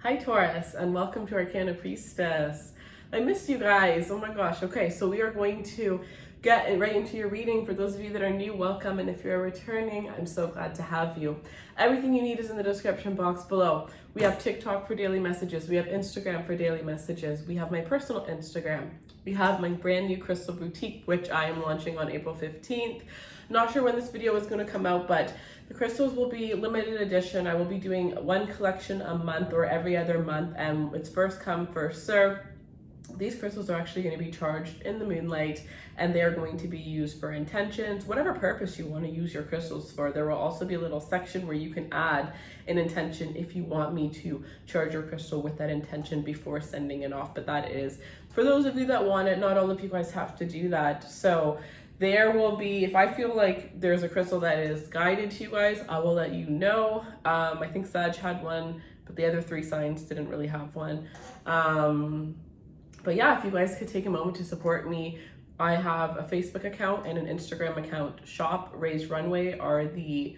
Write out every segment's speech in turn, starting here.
Hi Taurus, and welcome to Arcana Priestess. I missed you guys, oh my gosh. Okay, so we are going to get right into your reading. For those of you that are new, welcome, and if you're returning, I'm so glad to have you. Everything you need is in the description box below. We have TikTok for daily messages, we have Instagram for daily messages, we have my personal Instagram, we have my brand new crystal boutique, which I am launching on April 15th. Not sure when this video is going to come out, but the crystals will be limited edition. I will be doing one collection a month or every other month, and it's first come, first serve. These crystals are actually going to be charged in the moonlight, and they are going to be used for intentions, whatever purpose you want to use your crystals for. There will also be a little section where you can add an intention if you want me to charge your crystal with that intention before sending it off. But that is for those of you that want it. Not all of you guys have to do that. So there will be, if I feel like there's a crystal that is guided to you guys, I will let you know. I think Sag had one, but the other three signs didn't really have one. But yeah, if you guys could take a moment to support me, I have a Facebook account and an Instagram account. Shop Raised Runway are the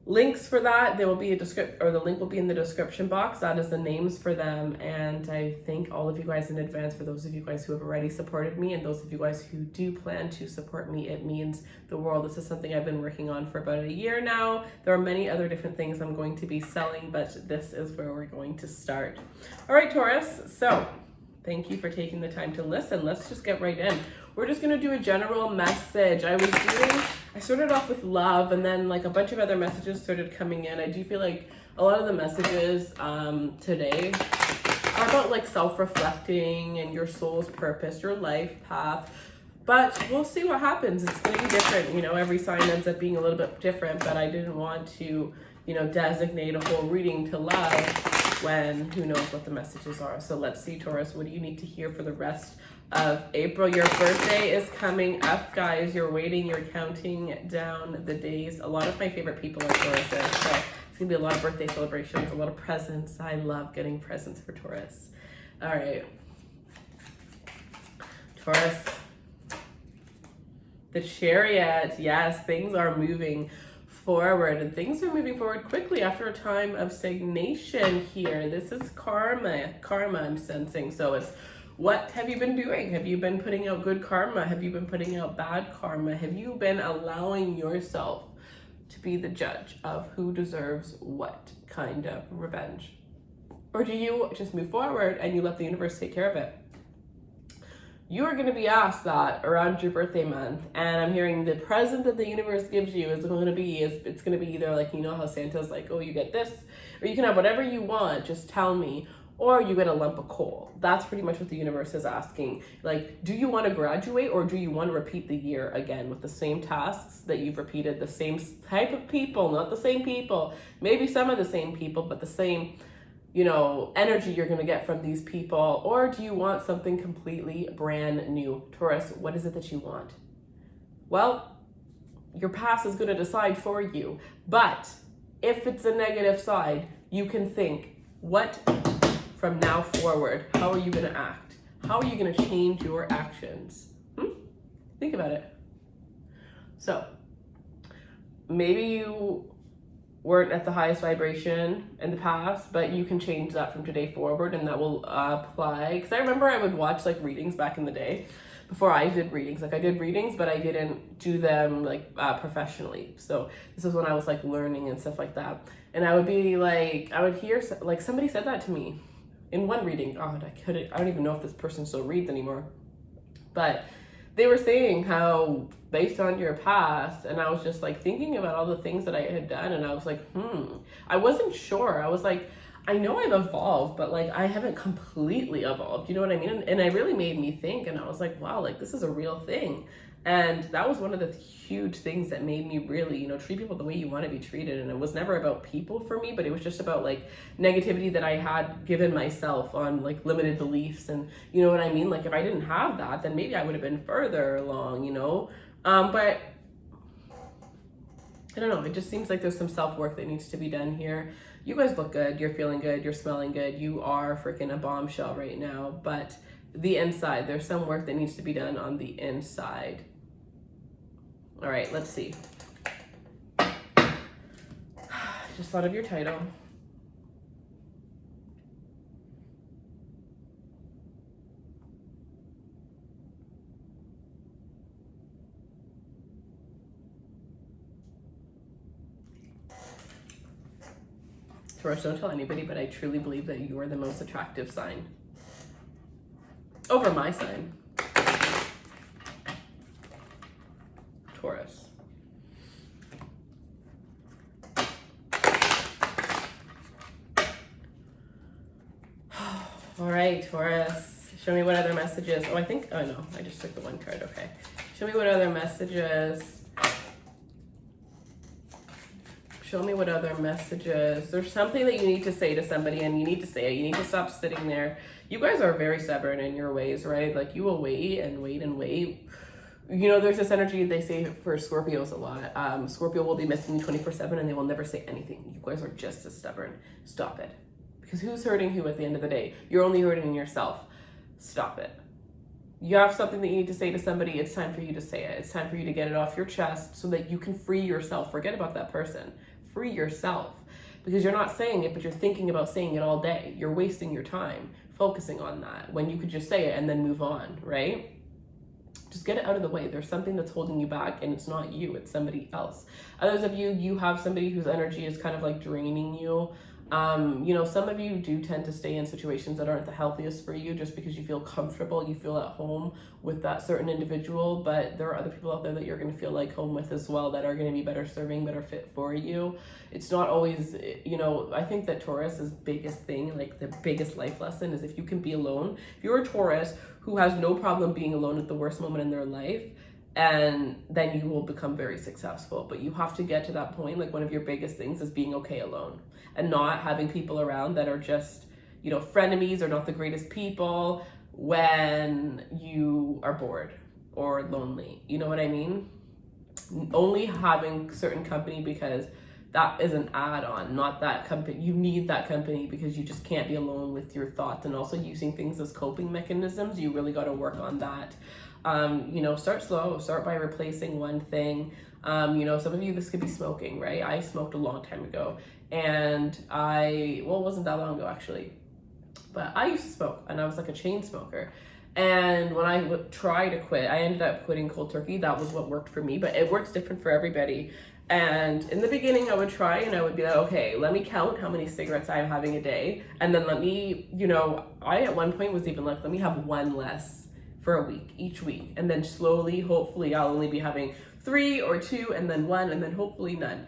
links for that. There will be the link will be in the description box. That is the names for them. And I thank all of you guys in advance for those of you guys who have already supported me, and those of you guys who do plan to support me. It means the world. This is something I've been working on for about a year now. There are many other different things I'm going to be selling, but this is where we're going to start. All right, Taurus. So thank you for taking the time to listen. Let's just get right in. We're just gonna do a general message. I started off with love, and then like a bunch of other messages started coming in. I do feel like a lot of the messages today are about like self-reflecting and your soul's purpose, your life path. But we'll see what happens. It's gonna be different. You know, every sign ends up being a little bit different, but I didn't want to, designate a whole reading to love when who knows what the messages are. So let's see, Taurus, what do you need to hear for the rest of April? Your birthday is coming up, guys. You're waiting, you're counting down the days. A lot of my favorite people are Tauruses, so it's gonna be a lot of birthday celebrations, a lot of presents. I love getting presents for Taurus. All right, Taurus, the Chariot. Yes, things are moving forward, and things are moving forward quickly after a time of stagnation here. This is karma I'm sensing. So it's, what have you been doing? Have you been putting out good karma? Have you been putting out bad karma? Have you been allowing yourself to be the judge of who deserves what kind of revenge? Or do you just move forward and you let the universe take care of it? You are going to be asked that around your birthday month, and I'm hearing the present that the universe gives you it's going to be either like, how Santa's like, oh, you get this, or you can have whatever you want, just tell me, or you get a lump of coal. That's pretty much what the universe is asking. Like, do you want to graduate, or do you want to repeat the year again with the same tasks that you've repeated, the same type of people, not the same people, maybe some of the same people, but the same energy you're going to get from these people? Or do you want something completely brand new? Taurus, what is it that you want? Well, your past is going to decide for you. But if it's a negative side, you can think, what from now forward? How are you going to act? How are you going to change your actions? Think about it. So maybe you weren't at the highest vibration in the past, but you can change that from today forward, and that will apply. Because I remember I would watch like readings back in the day before I did readings. Like, I did readings, but I didn't do them like professionally. So this is when I was like learning and stuff like that. And I would be like, I would hear like somebody said that to me in one reading. God, I don't even know if this person still reads anymore. But they were saying how based on your past, and I was just like thinking about all the things that I had done, and I was like, I wasn't sure. I was like, I know I've evolved, but like I haven't completely evolved. You know what I mean? And it really made me think, and I was like, wow, like this is a real thing. And that was one of the huge things that made me really, treat people the way you want to be treated. And it was never about people for me, but it was just about like negativity that I had given myself on like limited beliefs. And you know what I mean? Like if I didn't have that, then maybe I would have been further along, but I don't know. It just seems like there's some self-work that needs to be done here. You guys look good. You're feeling good. You're smelling good. You are freaking a bombshell right now. But the inside, there's some work that needs to be done on the inside. All right, let's see. Just thought of your title. Taurus, don't tell anybody, but I truly believe that you are the most attractive sign over my sign, Taurus. All right, Taurus, show me what other messages. Oh, no, I just took the one card. Okay. Show me what other messages. Show me what other messages. There's something that you need to say to somebody, and you need to say it. You need to stop sitting there. You guys are very stubborn in your ways, right? Like, you will wait and wait and wait. You know, there's this energy they say for Scorpios a lot. Scorpio will be missing you 24/7 and they will never say anything. You guys are just as stubborn. Stop it. Because who's hurting who at the end of the day? You're only hurting yourself. Stop it. You have something that you need to say to somebody, it's time for you to say it. It's time for you to get it off your chest so that you can free yourself. Forget about that person. Free yourself. Because you're not saying it, but you're thinking about saying it all day. You're wasting your time focusing on that when you could just say it and then move on, right? Just get it out of the way. There's something that's holding you back, and it's not you, it's somebody else. Others of you, you have somebody whose energy is kind of like draining you. You know, some of you do tend to stay in situations that aren't the healthiest for you just because you feel comfortable, you feel at home with that certain individual, but there are other people out there that you're going to feel like home with as well that are going to be better serving, better fit for you. It's not always, you know, I think that Taurus's biggest thing, like the biggest life lesson is if you can be alone. If you're a Taurus who has no problem being alone at the worst moment in their life, and then you will become very successful. But you have to get to that point. Like, one of your biggest things is being okay alone and not having people around that are just, you know, frenemies or not the greatest people when you are bored or lonely. You know what I mean? Only having certain company because that is an add-on, not that company. You need that company because you just can't be alone with your thoughts, and also using things as coping mechanisms. You really got to work on that. You know, start slow, start by replacing one thing. You know, some of you, this could be smoking, right? I smoked a long time ago, and it wasn't that long ago actually, but I used to smoke, and I was like a chain smoker. And when I would try to quit, I ended up quitting cold turkey. That was what worked for me, but it works different for everybody. And in the beginning, I would try and I would be like, okay, let me count how many cigarettes I'm having a day. And then let me, you know, I at one point was even like, let me have one less for a week, each week. And then slowly, hopefully, I'll only be having 3 or 2 and then 1 and then hopefully none.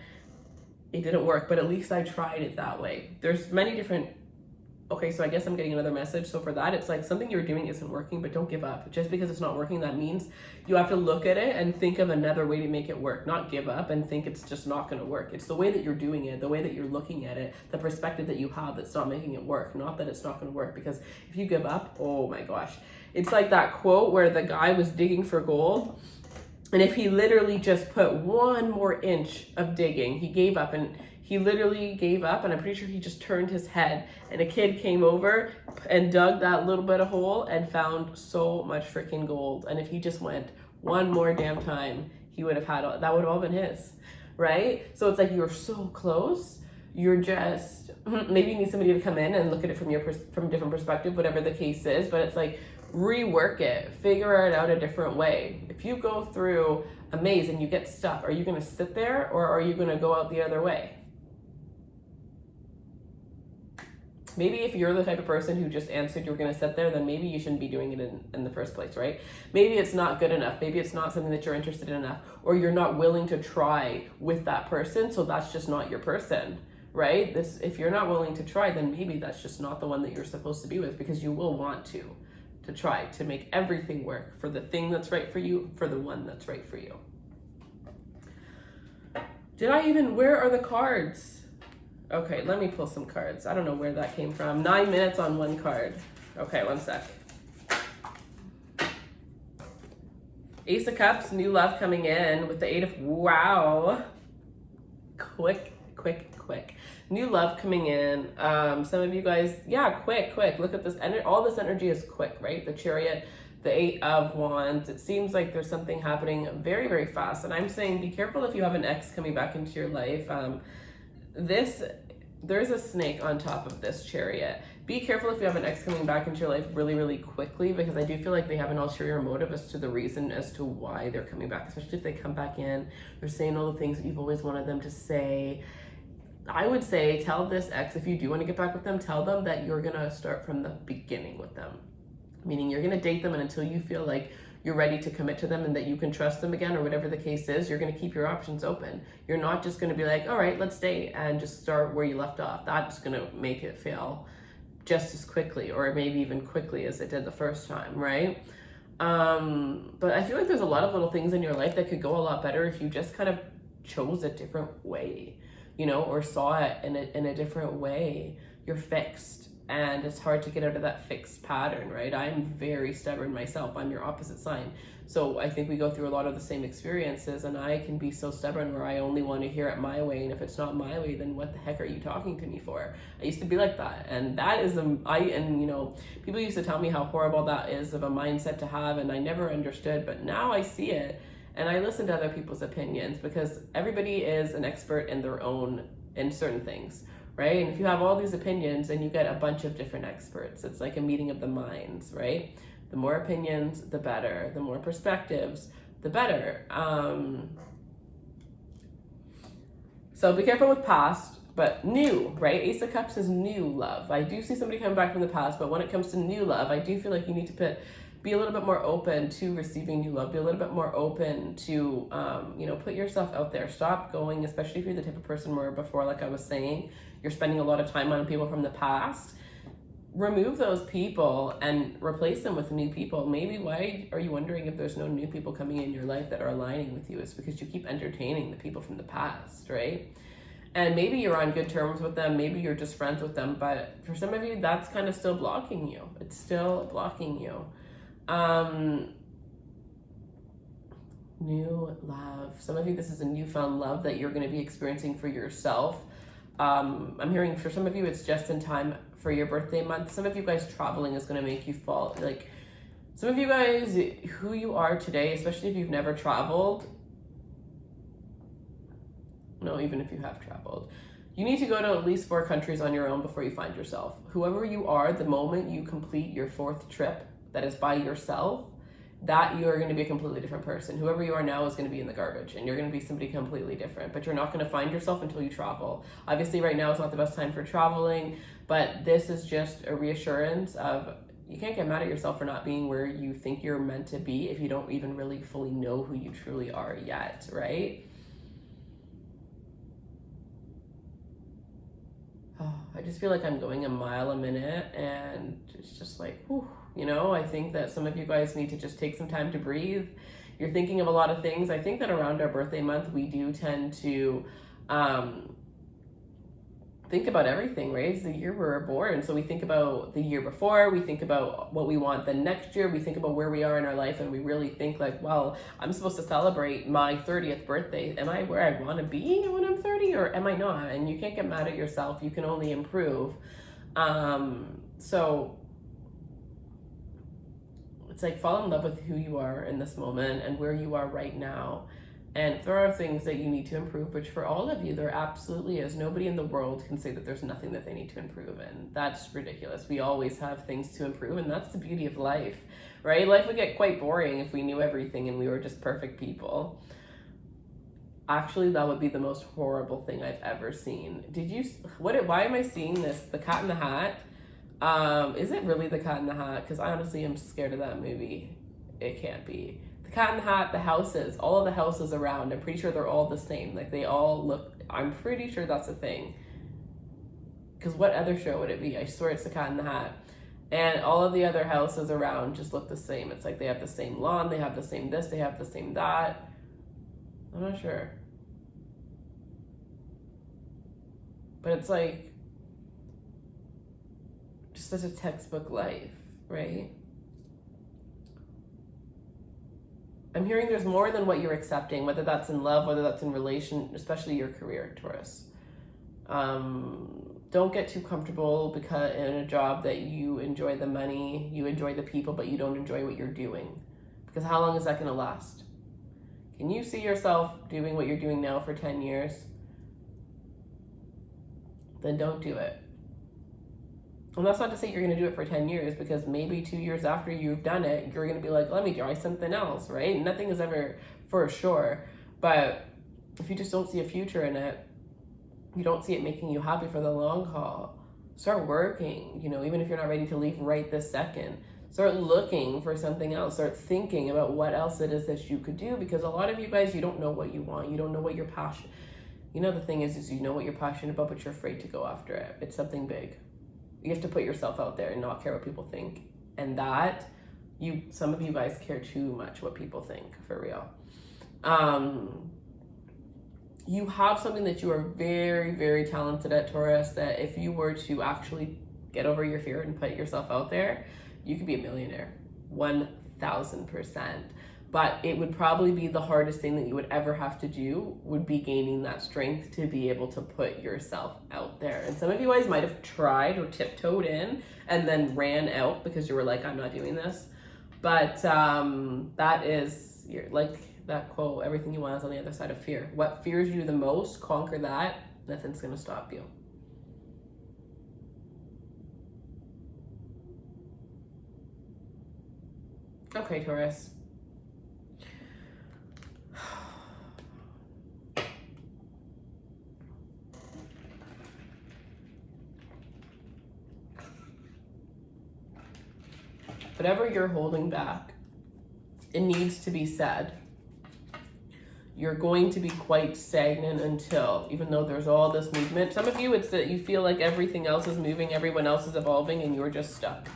It didn't work, but at least I tried it that way. There's many different, okay, so I guess I'm getting another message. So for that, it's like something you're doing isn't working, but don't give up. Just because it's not working, that means you have to look at it and think of another way to make it work, not give up and think it's just not going to work. It's the way that you're doing it, the way that you're looking at it, the perspective that you have that's not making it work, not that it's not going to work. Because if you give up, oh my gosh. It's like that quote where the guy was digging for gold, and if he literally just put 1 more inch of digging, he gave up, and he literally gave up, and I'm pretty sure he just turned his head, and a kid came over and dug that little bit of hole and found so much freaking gold. And if he just went 1 more damn time, he would have had, that would have all been his, right? So it's like you're so close. You're just, maybe you need somebody to come in and look at it from from a different perspective, whatever the case is, but it's like, rework it, figure it out a different way. If you go through a maze and you get stuck, are you going to sit there or are you going to go out the other way? Maybe if you're the type of person who just answered you're going to sit there, then maybe you shouldn't be doing it in the first place, right? Maybe it's not good enough. Maybe it's not something that you're interested in enough, or you're not willing to try with that person, so that's just not your person, right? If you're not willing to try, then maybe that's just not the one that you're supposed to be with, because you will want to try to make everything work for the thing that's right for you, for the one that's right for you. Where are the cards? Okay, let me pull some cards. I don't know where that came from. 9 minutes on one card. Okay, one sec. Ace of Cups, new love coming in with the 8 of, wow. Quick. New love coming in. Some of you guys, yeah, quick. Look at this. All this energy is quick, right? The Chariot, the 8 of Wands. It seems like there's something happening very, very fast. And I'm saying be careful if you have an ex coming back into your life. There's a snake on top of this Chariot. Be careful if you have an ex coming back into your life really, really quickly, because I do feel like they have an ulterior motive as to the reason as to why they're coming back, especially if they come back in. They're saying all the things that you've always wanted them to say. I would say tell this ex, if you do want to get back with them, tell them that you're going to start from the beginning with them. Meaning you're going to date them, and until you feel like you're ready to commit to them and that you can trust them again, or whatever the case is, you're going to keep your options open. You're not just going to be like, all right, let's date and just start where you left off. That's going to make it fail just as quickly, or maybe even quickly as it did the first time, right? But I feel like there's a lot of little things in your life that could go a lot better if you just kind of chose a different way, you know, or saw it in a different way. You're fixed, and it's hard to get out of that fixed pattern, right? I'm very stubborn myself. I'm your opposite sign. So I think we go through a lot of the same experiences, and I can be so stubborn where I only want to hear it my way. And if it's not my way, then what the heck are you talking to me for? I used to be like that. And that is, you know, people used to tell me how horrible that is of a mindset to have. And I never understood, but now I see it. And I listen to other people's opinions, because everybody is an expert in their own, in certain things, right? And if you have all these opinions and you get a bunch of different experts, it's like a meeting of the minds, right? The more opinions, the better. The more perspectives, the better. So be careful with past, but new, right? Ace of Cups is new love. I do see somebody coming back from the past, but when it comes to new love, I do feel like you need to be a little bit more open to receiving new love. Be a little bit more open to, you know, put yourself out there. Stop going, especially if you're the type of person where before, like I was saying, you're spending a lot of time on people from the past. Remove those people and replace them with new people. Maybe why are you wondering if there's no new people coming in your life that are aligning with you? It's because you keep entertaining the people from the past, right? And maybe you're on good terms with them. Maybe you're just friends with them. But for some of you, that's kind of still blocking you. It's still blocking you. New love. Some of you, this is a newfound love that you're going to be experiencing for yourself. I'm hearing for some of you, it's just in time for your birthday month. Some of you guys, traveling is going to make you fall. Like, some of you guys, who you are today, especially if you've never traveled. No, even if you have traveled, you need to go to at least 4 countries on your own before you find yourself. Whoever you are, the moment you complete your 4th trip that is by yourself, that you are going to be a completely different person. Whoever you are now is going to be in the garbage, and you're going to be somebody completely different, but you're not going to find yourself until you travel. Obviously right now is not the best time for traveling, but this is just a reassurance of, you can't get mad at yourself for not being where you think you're meant to be if you don't even really fully know who you truly are yet, right? Oh, I just feel like I'm going a mile a minute, and it's just like, whew, you know, I think that some of you guys need to just take some time to breathe. You're thinking of a lot of things. I think that around our birthday month, we do tend to think about everything, right? It's the year we were born. So we think about the year before, we think about what we want the next year, we think about where we are in our life, and we really think like, well, I'm supposed to celebrate my 30th birthday. Am I where I want to be when I'm 30, or am I not? And you can't get mad at yourself. You can only improve. So it's like, fall in love with who you are in this moment and where you are right now. And if there are things that you need to improve, which for all of you, there absolutely is. Nobody in the world can say that there's nothing that they need to improve in. That's ridiculous. We always have things to improve, and that's the beauty of life, right? Life would get quite boring if we knew everything and we were just perfect people. Actually, that would be the most horrible thing I've ever seen. Why am I seeing this? The Cat in the Hat? Is it really The Cat in the Hat? Because I honestly am scared of that movie. It can't be. The Cat in the Hat, the houses, all of the houses around, I'm pretty sure they're all the same. Like, they all look, I'm pretty sure that's a thing. Because what other show would it be? I swear it's The Cat in the Hat. And all of the other houses around just look the same. It's like they have the same lawn, they have the same this, they have the same that. I'm not sure. But it's like, just such a textbook life, right? I'm hearing there's more than what you're accepting, whether that's in love, whether that's in relation, especially your career, Taurus. Don't get too comfortable because in a job that you enjoy the money, you enjoy the people, but you don't enjoy what you're doing. Because how long is that going to last? Can you see yourself doing what you're doing now for 10 years? Then don't do it. And that's not to say you're going to do it for 10 years, because maybe 2 years after you've done it, you're going to be like, let me try something else, right? Nothing is ever for sure. But if you just don't see a future in it, you don't see it making you happy for the long haul, start working, you know, even if you're not ready to leave right this second. Start looking for something else. Start thinking about what else it is that you could do, because a lot of you guys, you don't know what you want. You don't know what your passion. You know, the thing is you know what you're passionate about, but you're afraid to go after it. It's something big. You have to put yourself out there and not care what people think. And that, some of you guys care too much what people think, for real. You have something that you are very, very talented at, Taurus, that if you were to actually get over your fear and put yourself out there, you could be a millionaire, 1000%. But it would probably be the hardest thing that you would ever have to do, would be gaining that strength to be able to put yourself out there. And some of you guys might have tried or tiptoed in and then ran out because you were like, I'm not doing this. But that is, like that quote, everything you want is on the other side of fear. What fears you the most, conquer that. Nothing's going to stop you. Okay, Taurus. Whatever you're holding back, it needs to be said. You're going to be quite stagnant until, even though there's all this movement. Some of you, it's that you feel like everything else is moving, everyone else is evolving, and you're just stuck.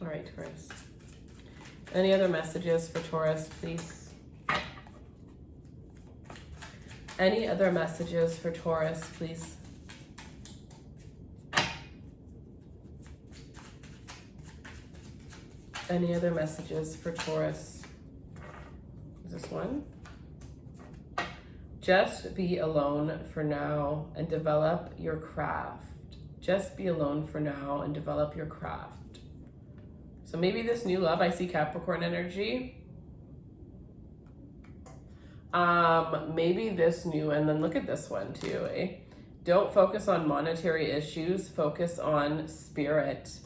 All right, Taurus. Any other messages for Taurus, please? Any other messages for Taurus, please? Any other messages for Taurus? Is this one? Just be alone for now and develop your craft. Just be alone for now and develop your craft. So maybe this new love, I see Capricorn energy. Maybe this new, and then look at this one too, eh? Don't focus on monetary issues, focus on spirit.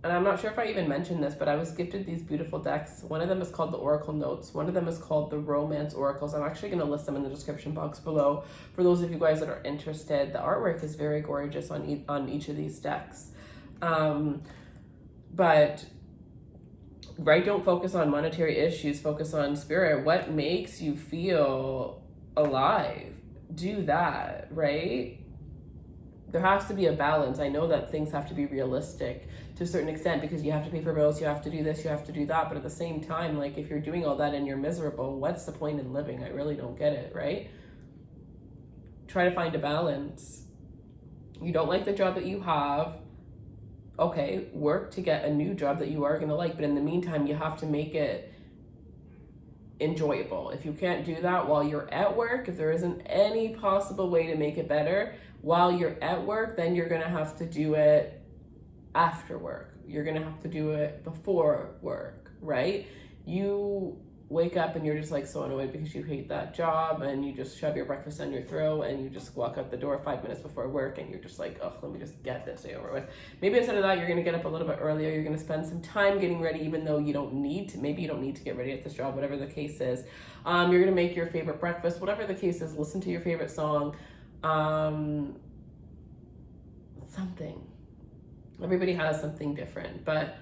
And I'm not sure if I even mentioned this, but I was gifted these beautiful decks. One of them is called the Oracle Notes. One of them is called the Romance Oracles. I'm actually going to list them in the description box below for those of you guys that are interested. The artwork is very gorgeous on each of these decks. But right, don't focus on monetary issues, focus on spirit. What makes you feel alive? Do that, right? There has to be a balance. I know that things have to be realistic to a certain extent because you have to pay for bills, you have to do this, you have to do that. But at the same time, like if you're doing all that and you're miserable, what's the point in living? I really don't get it, right? Try to find a balance. You don't like the job that you have. Okay, work to get a new job that you are going to like. But in the meantime, you have to make it enjoyable. If you can't do that while you're at work, if there isn't any possible way to make it better while you're at work, then you're going to have to do it after work. You're going to have to do it before work, right? You wake up and you're just like so annoyed because you hate that job and you just shove your breakfast down your throat and you just walk out the door 5 minutes before work and you're just like, oh, let me just get this over with. Maybe instead of that, you're going to get up a little bit earlier. You're going to spend some time getting ready, even though you don't need to. Maybe you don't need to get ready at this job, whatever the case is. You're going to make your favorite breakfast, whatever the case is. Listen to your favorite song. Something. Everybody has something different, but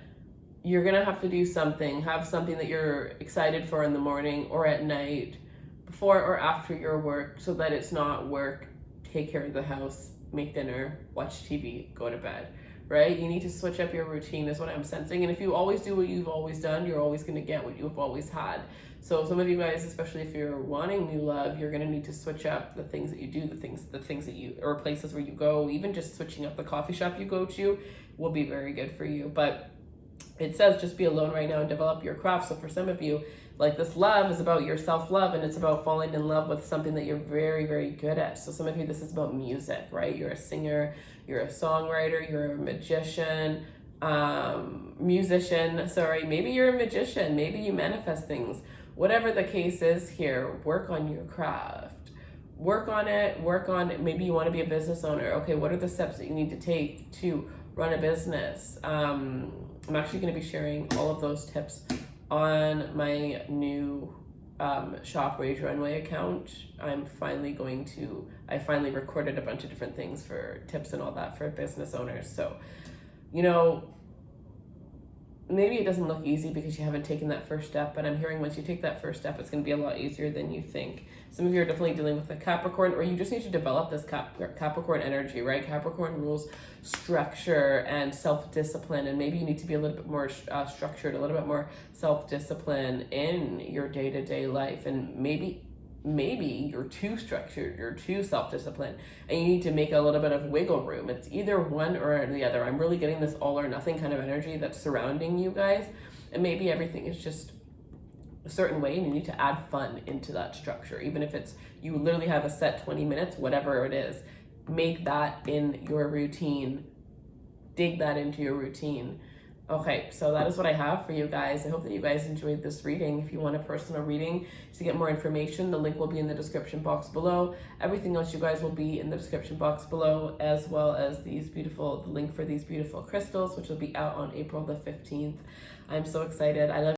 you're going to have to do something, have something that you're excited for in the morning or at night, before or after your work, so that it's not work, take care of the house, make dinner, watch TV, go to bed, right? You need to switch up your routine is what I'm sensing. And if you always do what you've always done, you're always going to get what you've always had. So some of you guys, especially if you're wanting new love, you're going to need to switch up the things that you do, the things that you, or places where you go. Even just switching up the coffee shop you go to will be very good for you. But it says just be alone right now and develop your craft. So for some of you, like this love is about your self-love and it's about falling in love with something that you're very, very good at. So some of you, this is about music, right? You're a singer, you're a songwriter, you're a musician, maybe you're a magician, maybe you manifest things. Whatever the case is here, work on your craft. Work on it. Maybe you want to be a business owner. Okay, what are the steps that you need to take to run a business. I'm actually going to be sharing all of those tips on my new Shop Rage Runway account. I finally recorded a bunch of different things for tips and all that for business owners. So, you know, maybe it doesn't look easy because you haven't taken that first step, but I'm hearing once you take that first step, it's going to be a lot easier than you think. Some of you are definitely dealing with a Capricorn, or you just need to develop this Capricorn energy, right? Capricorn rules structure and self-discipline, and maybe you need to be a little bit more structured, a little bit more self-discipline in your day-to-day life, and maybe you're too structured, you're too self-disciplined, and you need to make a little bit of wiggle room. It's either one or the other. I'm really getting this all or nothing kind of energy that's surrounding you guys, and maybe everything is just a certain way and you need to add fun into that structure. Even if it's, you literally have a set 20 minutes, whatever it is, make that in your routine, dig that into your routine. Okay, so that is what I have for you guys. I hope that you guys enjoyed this reading. If you want a personal reading to get more information, the link will be in the description box below. Everything else, you guys, will be in the description box below, as well as the link for these beautiful crystals, which will be out on April the 15th. I'm so excited. I love